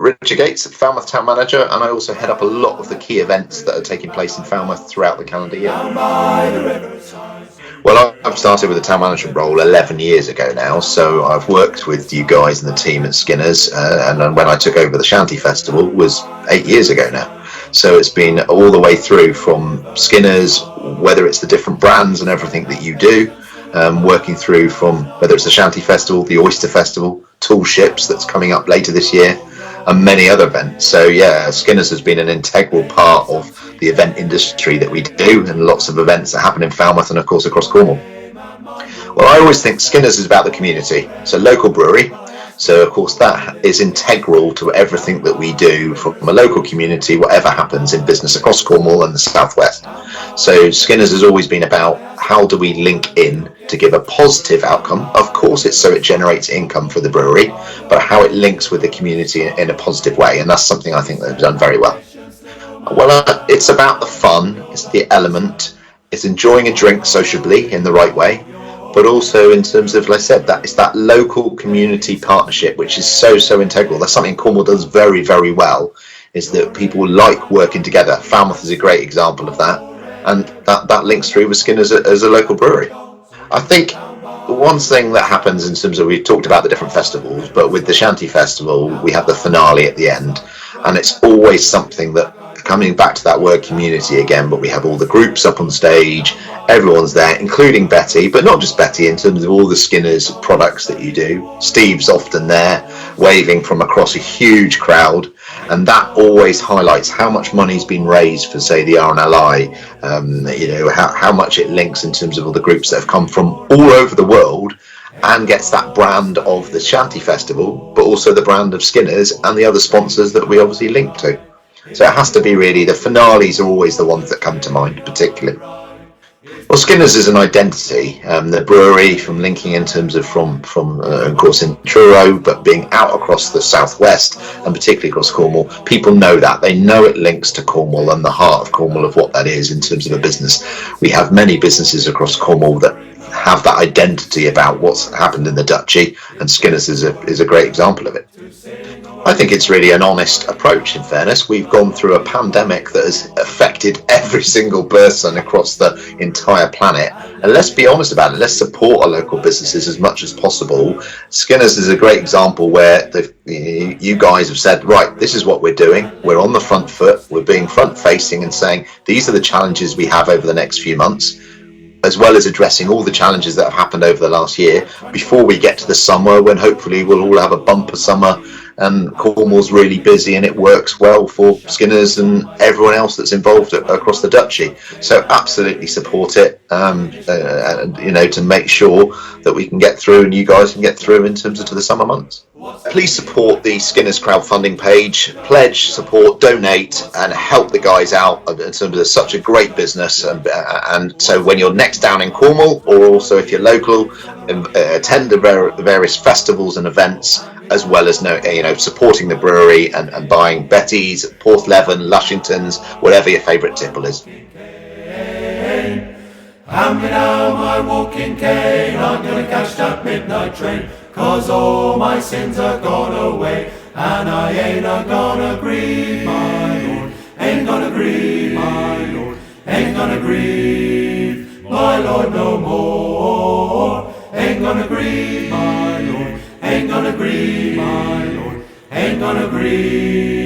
Richard Gates, Falmouth Town Manager, and I also head up a lot of the key events that are taking place in Falmouth throughout the calendar year. Well, I've started with the town management role 11 years ago now, so I've worked with you guys and the team at Skinner's, and then when I took over the Shanty Festival was 8 years ago now. So it's been all the way through from Skinner's, whether it's the different brands and everything that you do, working through from whether it's the Shanty Festival, the Oyster Festival, Tall Ships that's coming up later this year, and many other events. So yeah, Skinner's has been an integral part of the event industry that we do, and lots of events that happen in Falmouth and of course across Cornwall. Well, I always think Skinner's is about the community. So local brewery, so of course that is integral to everything that we do from a local community, whatever happens in business across Cornwall and the southwest. So Skinner's has always been about how do we link in to give a positive outcome. Of course it's so it generates income for the brewery, but how it links with the community in a positive way, and that's something I think they've done very well. Well, it's about the fun, it's the element, it's enjoying a drink sociably in the right way, but also in terms of, like I said, that it's that local community partnership, which is so integral. That's something Cornwall does very, very well, is that people like working together. Falmouth is a great example of that, and that links through with Skinner's as a local brewery. I think the one thing that happens in terms of, we've talked about the different festivals, but with the Shanty Festival, we have the finale at the end, and it's always something that, coming back to that word community again, but we have all the groups up on stage, everyone's there, including Betty, but not just Betty, in terms of all the Skinner's products that you do. Steve's often there, waving from across a huge crowd, and that always highlights how much money's been raised for, say, the RNLI, how much it links in terms of all the groups that have come from all over the world, and gets that brand of the Shanty Festival, but also the brand of Skinner's and the other sponsors that we obviously link to. So it has to be really, the finales are always the ones that come to mind particularly. Well, Skinner's is an identity, the brewery, from linking in terms of from of course in Truro, but being out across the southwest and particularly across Cornwall, people know that. They know it links to Cornwall and the heart of Cornwall of what that is in terms of a business. We have many businesses across Cornwall that have that identity about what's happened in the Duchy, and Skinner's is a great example of it. I think it's really an honest approach, in fairness. We've gone through a pandemic that has affected every single person across the entire planet. And let's be honest about it. Let's support our local businesses as much as possible. Skinner's is a great example where you guys have said, right, this is what we're doing. We're on the front foot. We're being front facing and saying, these are the challenges we have over the next few months, as well as addressing all the challenges that have happened over the last year before we get to the summer, when hopefully we'll all have a bumper summer and Cornwall's really busy and it works well for Skinner's and everyone else that's involved across the Duchy. So absolutely support it, to make sure that we can get through and you guys can get through in terms of to the summer months. Please support the Skinner's crowdfunding page, pledge, support, donate, and help the guys out in terms of such a great business. And so when you're next down in Cornwall, or also if you're local, attend the various festivals and events, as well as supporting the brewery and buying Betty's, Porthleven, Lushington's, whatever your favourite tipple is. Hand me now my walking cane, I'm gonna catch that midnight train, 'cause all my sins are gone away, and I ain't gonna grieve my Lord, ain't gonna grieve my Lord, ain't gonna grieve my Lord no more, ain't gonna grieve my Lord, ain't gonna grieve my Lord, ain't gonna grieve.